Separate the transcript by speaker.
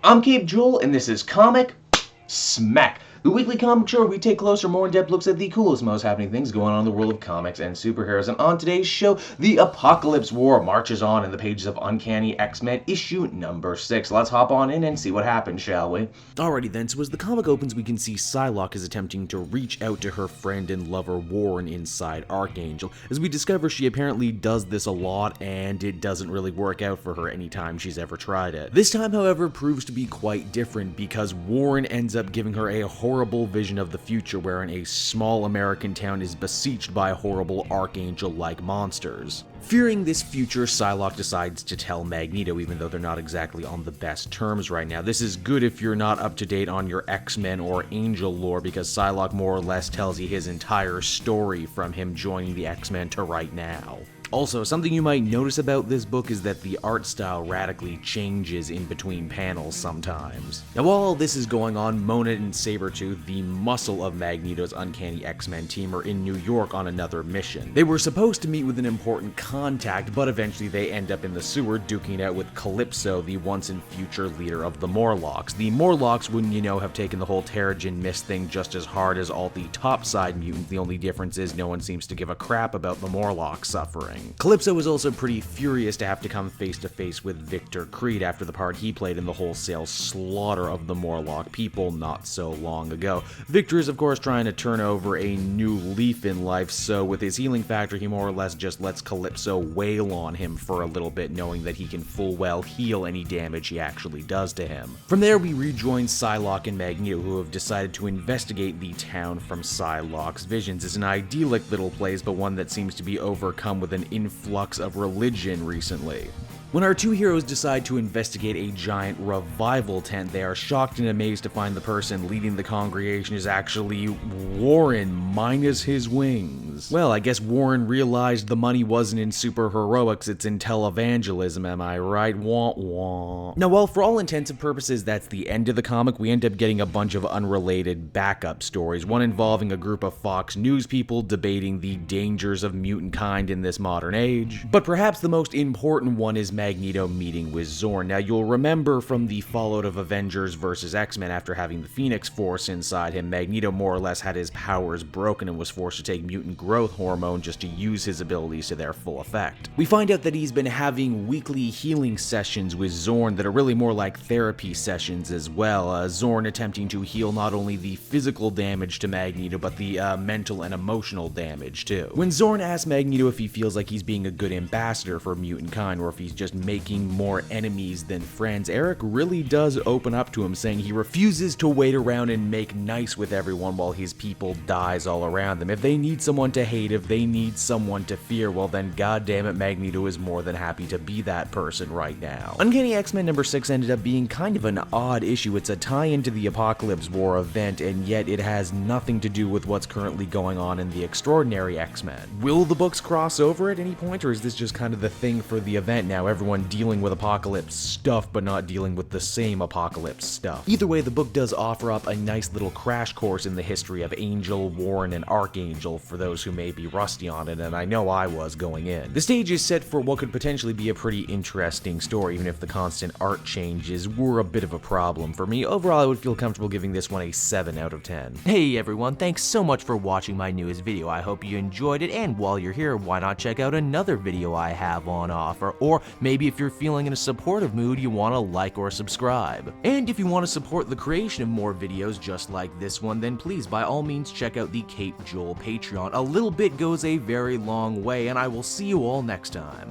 Speaker 1: I'm Cape Joel, and this is Comic Smack, the weekly comic show where we take closer, more in-depth looks at the coolest, most happening things going on in the world of comics and superheroes. And on today's show, the Apocalypse War marches on in the pages of Uncanny X-Men issue number 6. Let's hop on in and see what happens, shall we?
Speaker 2: Alrighty then, so as the comic opens, we can see Cylock is attempting to reach out to her friend and lover Warren inside Archangel. As we discover, she apparently does this a lot, and it doesn't really work out for her anytime she's ever tried it. This time, however, proves to be quite different, because Warren ends up giving her a horrible vision of the future wherein a small American town is besieged by horrible Archangel-like monsters. Fearing this future, Cylock decides to tell Magneto, even though they're not exactly on the best terms right now. This is good if you're not up to date on your X-Men or Angel lore, because Cylock more or less tells you his entire story from him joining the X-Men to right now. Also, something you might notice about this book is that the art style radically changes in between panels sometimes. Now, while all this is going on, Mona and Sabretooth, the muscle of Magneto's Uncanny X-Men team, are in New York on another mission. They were supposed to meet with an important contact, but eventually they end up in the sewer duking it out with Calypso, the once and future leader of the Morlocks. The Morlocks, wouldn't you know, have taken the whole Terrigen Mist thing just as hard as all the topside mutants. The only difference is no one seems to give a crap about the Morlocks suffering. Calypso was also pretty furious to have to come face to face with Victor Creed after the part he played in the wholesale slaughter of the Morlock people not so long ago. Victor is of course trying to turn over a new leaf in life, so with his healing factor he more or less just lets Calypso wail on him for a little bit, knowing that he can full well heal any damage he actually does to him. From there we rejoin Cylock and Magneto, who have decided to investigate the town from Cylock's visions. It's an idyllic little place, but one that seems to be overcome with an influx of religion recently. When our two heroes decide to investigate a giant revival tent, they are shocked and amazed to find the person leading the congregation is actually Warren minus his wings. Well, I guess Warren realized the money wasn't in superheroics, it's in televangelism, am I right? Wah wah. Now, while for all intents and purposes that's the end of the comic, we end up getting a bunch of unrelated backup stories, one involving a group of Fox News people debating the dangers of mutant kind in this modern age. But perhaps the most important one is Magneto meeting with Zorn. Now, you'll remember from the fallout of Avengers vs. X-Men, after having the Phoenix Force inside him, Magneto more or less had his powers broken and was forced to take mutant growth hormone just to use his abilities to their full effect. We find out that he's been having weekly healing sessions with Zorn that are really more like therapy sessions as well, Zorn attempting to heal not only the physical damage to Magneto, but the mental and emotional damage too. When Zorn asks Magneto if he feels like he's being a good ambassador for mutant kind, or if he's just making more enemies than friends, Eric really does open up to him, saying he refuses to wait around and make nice with everyone while his people dies all around them. If they need someone to hate, if they need someone to fear, well then goddammit, Magneto is more than happy to be that person right now. Uncanny X-Men number 6 ended up being kind of an odd issue. It's a tie-in to the Apocalypse War event, and yet it has nothing to do with what's currently going on in the Extraordinary X-Men. Will the books cross over at any point, or is this just kind of the thing for the event now? Everyone dealing with Apocalypse stuff, but not dealing with the same Apocalypse stuff. Either way, the book does offer up a nice little crash course in the history of Angel, Warren, and Archangel for those who may be rusty on it, and I know I was going in. The stage is set for what could potentially be a pretty interesting story, even if the constant art changes were a bit of a problem for me. Overall, I would feel comfortable giving this one a 7 out of 10.
Speaker 3: Hey everyone, thanks so much for watching my newest video. I hope you enjoyed it, and while you're here, why not check out another video I have on offer, or maybe if you're feeling in a supportive mood, you want to like or subscribe. And if you want to support the creation of more videos just like this one, then please by all means check out the Cape Joel Patreon. A little bit goes a very long way, and I will see you all next time.